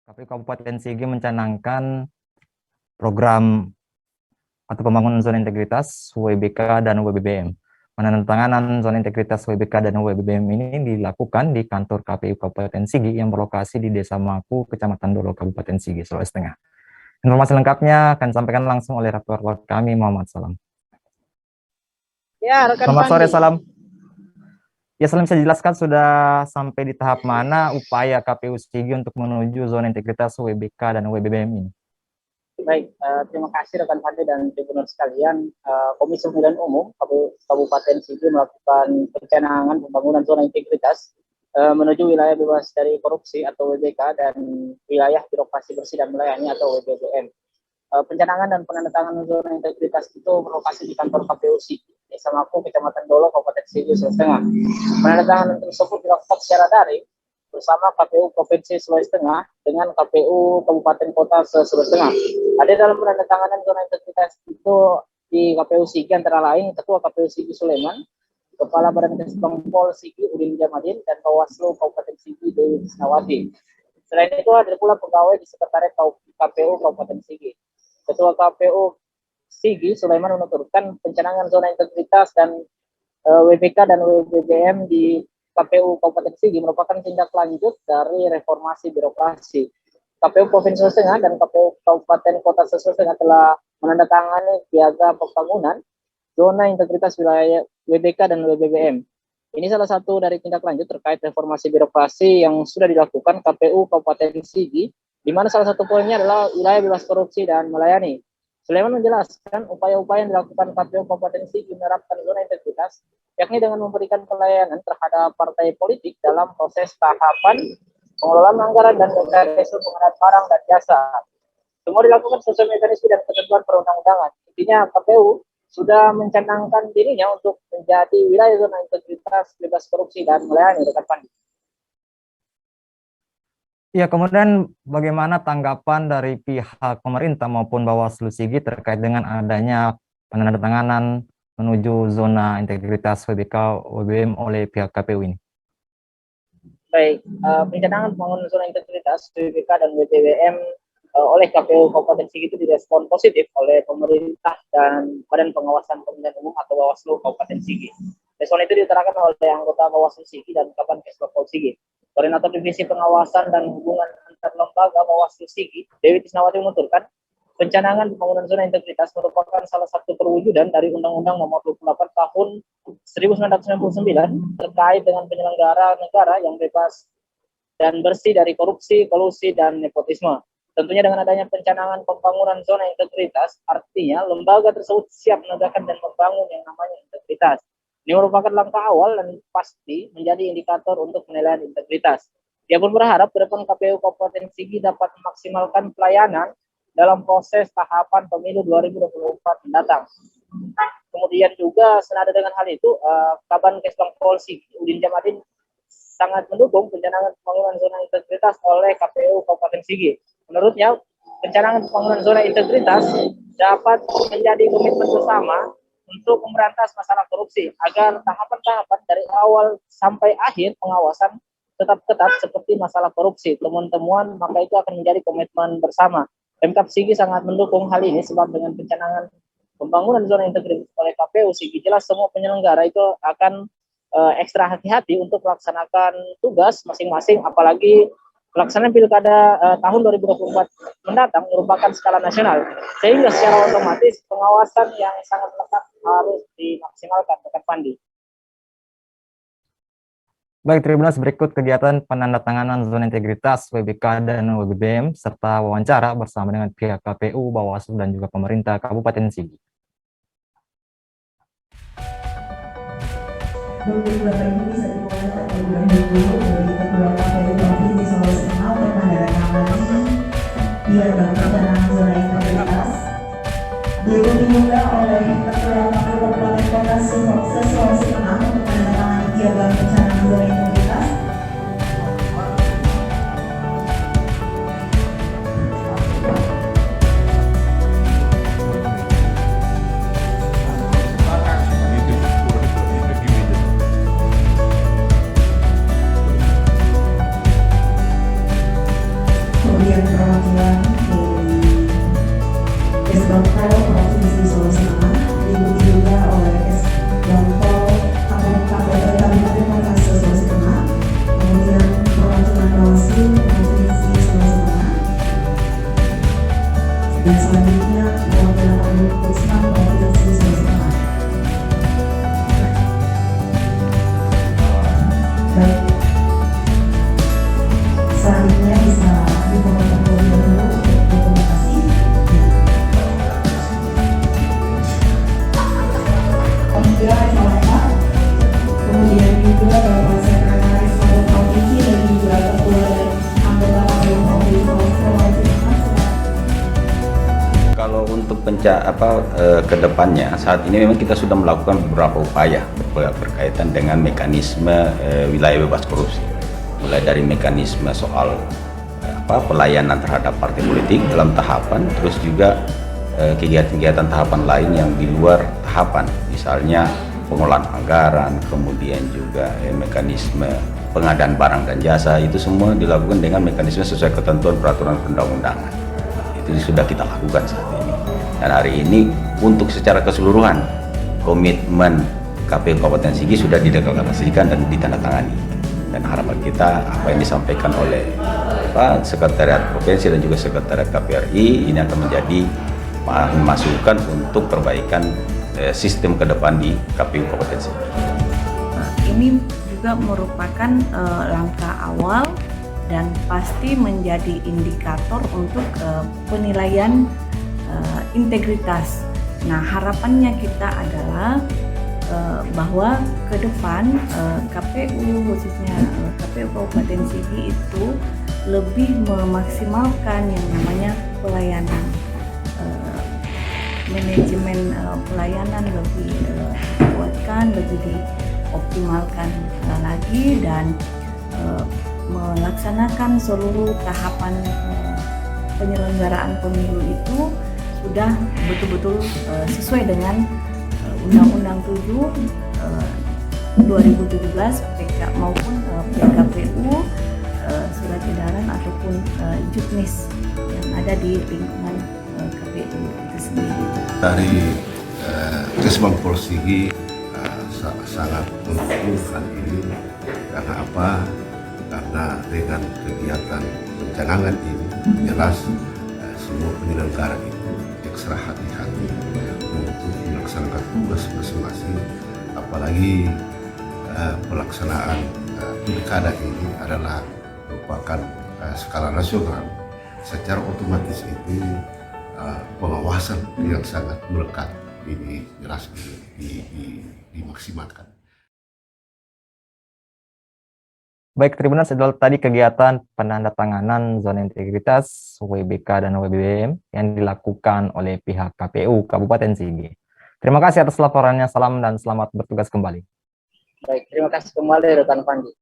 KPU Kabupaten Sigi mencanangkan program atau pembangunan zona integritas WBK dan WBBM. Penandatanganan zona integritas WBK dan WBBM ini dilakukan di kantor KPU Kabupaten Sigi yang berlokasi di Desa Maku, Kecamatan Dolo, Kabupaten Sigi, Sulawesi Tengah. Informasi lengkapnya akan disampaikan langsung oleh reporter kami, Muhammad Salam. Ya, rekan Selamat sore, Pandi. Salam. Ya, Salam, bisa dijelaskan sudah sampai di tahap mana upaya KPU Sigi untuk menuju zona integritas WBK dan WBBM ini? Baik, terima kasih rekan Pandi dan tribunal sekalian. Komisi Pemilihan Umum Kabupaten Sigi melakukan pencanangan pembangunan zona integritas menuju wilayah bebas dari korupsi atau WBK dan wilayah birokrasi bersih dan melayani atau WBBM. Pencanangan dan penandatanganan zona integritas itu berlokasi di kantor KPU Sigi, Desa Maku, Kecamatan Dolo, Kabupaten Sigi, Sulawesi Tengah. Penandatanganan tersebut dilakukan secara daring bersama KPU Provinsi Sulawesi Tengah dengan KPU Kabupaten Kota Sulawesi Tengah. Ada dalam penandatanganan zona integritas itu di KPU Sigi antara lain Ketua KPU Sigi Sulaiman, Kepala Badan Kesbangpol Sigi Udin Jamadin, dan Bawaslu Kabupaten Sigi Dewi Krisnawati. Selain itu ada pula pegawai di Sekretariat KPU Kabupaten Sigi. Ketua KPU Sigi Sulaiman menuturkan pencanangan zona integritas dan WBK dan WBBM di KPU Kabupaten Sigi merupakan tindak lanjut dari reformasi birokrasi. KPU Provinsi Sulawesi Tengah dan KPU Kabupaten Kota Sulawesi Tengah telah menandatangani piagam pembangunan zona integritas wilayah WBK dan WBBM. Ini salah satu dari tindak lanjut terkait reformasi birokrasi yang sudah dilakukan KPU Kabupaten Sigi, di mana salah satu poinnya adalah wilayah bebas korupsi dan melayani. Sulaiman menjelaskan upaya-upaya yang dilakukan KPU Kabupaten Sigi menerapkan zona integritas, yakni dengan memberikan pelayanan terhadap partai politik dalam proses tahapan pengelolaan anggaran dan mekanisme pengadaan barang dan jasa. Semua dilakukan sesuai mekanisme dan ketentuan perundang-undangan. Intinya KPU sudah mencanangkan dirinya untuk menjadi wilayah zona integritas bebas korupsi dan melayani, rekan Pandi. Ya, kemudian bagaimana tanggapan dari pihak pemerintah maupun Bawaslu Sigi terkait dengan adanya penandatanganan menuju zona integritas WBK WBM oleh pihak KPU ini? Baik, pencanangan pembangunan zona integritas WBK dan WBBM oleh KPU Kabupaten Sigi itu direspon positif oleh pemerintah dan Badan Pengawasan Pemilihan Umum atau Bawaslu Kabupaten Sigi. Respon itu diutarakan oleh anggota Bawaslu Sigi dan Kaban Kesbangpol Sigi. Koordinator Divisi Pengawasan dan Hubungan Antar Lembaga Bawaslu Sigi, Dewi Krisnawati menuturkan, pencanangan pembangunan zona integritas merupakan salah satu perwujudan dari Undang-Undang Nomor 28 Tahun 1999 terkait dengan penyelenggara negara yang bebas dan bersih dari korupsi, kolusi, dan nepotisme. Tentunya dengan adanya pencanangan pembangunan zona integritas, artinya lembaga tersebut siap menegakkan dan membangun yang namanya integritas. Ini merupakan langkah awal dan pasti menjadi indikator untuk penilaian integritas. Dia pun berharap ke depan KPU Kabupaten Sigi dapat memaksimalkan pelayanan dalam proses tahapan pemilu 2024 mendatang. Kemudian juga senada dengan hal itu, Kaban Kesbangpol Sigi Udin Jamadin sangat mendukung pencanangan pembangunan zona integritas oleh KPU Kabupaten Sigi. Menurutnya, pencanangan pembangunan zona integritas dapat menjadi komitmen bersama untuk memberantas masalah korupsi agar tahapan-tahapan dari awal sampai akhir pengawasan tetap ketat seperti masalah korupsi, temuan-temuan, maka itu akan menjadi komitmen bersama. Pemkab Sigi sangat mendukung hal ini sebab dengan pencanangan pembangunan zona integritas oleh KPU Sigi, jelas semua penyelenggara itu akan ekstra hati-hati untuk melaksanakan tugas masing-masing, apalagi pelaksanaan pilkada tahun 2024 mendatang merupakan skala nasional, sehingga secara otomatis pengawasan yang sangat lekat harus dimaksimalkan, rekan Pandi. Baik, Tribuners, berikut kegiatan penandatanganan zona integritas WBK dan WBBM serta wawancara bersama dengan pihak KPU, Bawaslu, dan juga pemerintah Kabupaten Sigi. Mungkin Bapak Ibu bisa dimulai terlebih dahulu dari Ketua KPU Provinsi Sulawesi Tengah untuk menandatangani piagam pencanangan zona integritas. Diikuti juga oleh Ketua KPU Kabupaten Kota Sulawesi Tengah untuk menandatangani piagam pencanangan zona integritas. kemudian perwakilan dari Esbangpol Provinsi Sulawesi Tengah, diikuti juga oleh Esbangpol Kabupaten Makassar Sulawesi Tengah, kemudian perwakilan Bawaslu Provinsi Sulawesi Tengah, dan selanjutnya perwakilan Ombudsman Provinsi Sulawesi Tengah. Baik, selanjutnya bisa diperoleh terlebih dahulu untuk dokumentasi. Juga Jawa, kemudian juga Bapak Sekretaris Kabupaten Provinsi dan juga Ketua dan anggota KPU Provinsi Sulawesi Tengah. Kalau untuk ke depannya, saat ini memang kita sudah melakukan beberapa upaya berkaitan dengan mekanisme wilayah bebas korupsi. Mulai dari mekanisme soal pelayanan terhadap partai politik dalam tahapan, terus juga kegiatan-kegiatan tahapan lain yang di luar tahapan, misalnya pengolahan anggaran, kemudian juga mekanisme pengadaan barang dan jasa, itu semua dilakukan dengan mekanisme sesuai ketentuan peraturan perundang-undangan. Itu sudah kita lakukan saat ini. Dan hari ini untuk secara keseluruhan komitmen KPU Kabupaten Sigi sudah dideklarasikan dan ditandatangani. Dan harapan kita apa yang disampaikan oleh Sekretariat Provinsi dan juga Sekretariat KPRI ini akan menjadi masukan untuk perbaikan sistem ke depan di KPU Kabupaten Sigi. Ini juga merupakan langkah awal dan pasti menjadi indikator untuk penilaian integritas. Nah, harapannya kita adalah bahwa ke depan KPU, khususnya KPU Kabupaten Sigi itu lebih memaksimalkan yang namanya pelayanan, manajemen pelayanan lebih dikuatkan, lebih dioptimalkan lagi, dan melaksanakan seluruh tahapan penyelenggaraan pemilu itu sudah betul-betul sesuai dengan Undang-Undang 7 2017 PK maupun PKPU, surat edaran ataupun juknis yang ada di lingkungan KPU itu sendiri. Dari Kesbangpol Sigi sangat mendukung hal ini. Karena apa? Karena dengan kegiatan pencanangan ini jelas semua penyelenggara itu ekstra hati-hati untuk melaksanakan tugas masing-masing, apalagi pelaksanaan pilkada ini adalah merupakan skala nasional. Secara otomatis itu pengawasan yang sangat melekat ini jelas dimaksimalkan. Baik, Tribuners, adalah tadi kegiatan penandatanganan zona integritas WBK dan WBBM yang dilakukan oleh pihak KPU Kabupaten Sigi. Terima kasih atas laporannya, salam dan selamat bertugas kembali. Baik, terima kasih kembali rekan Panji.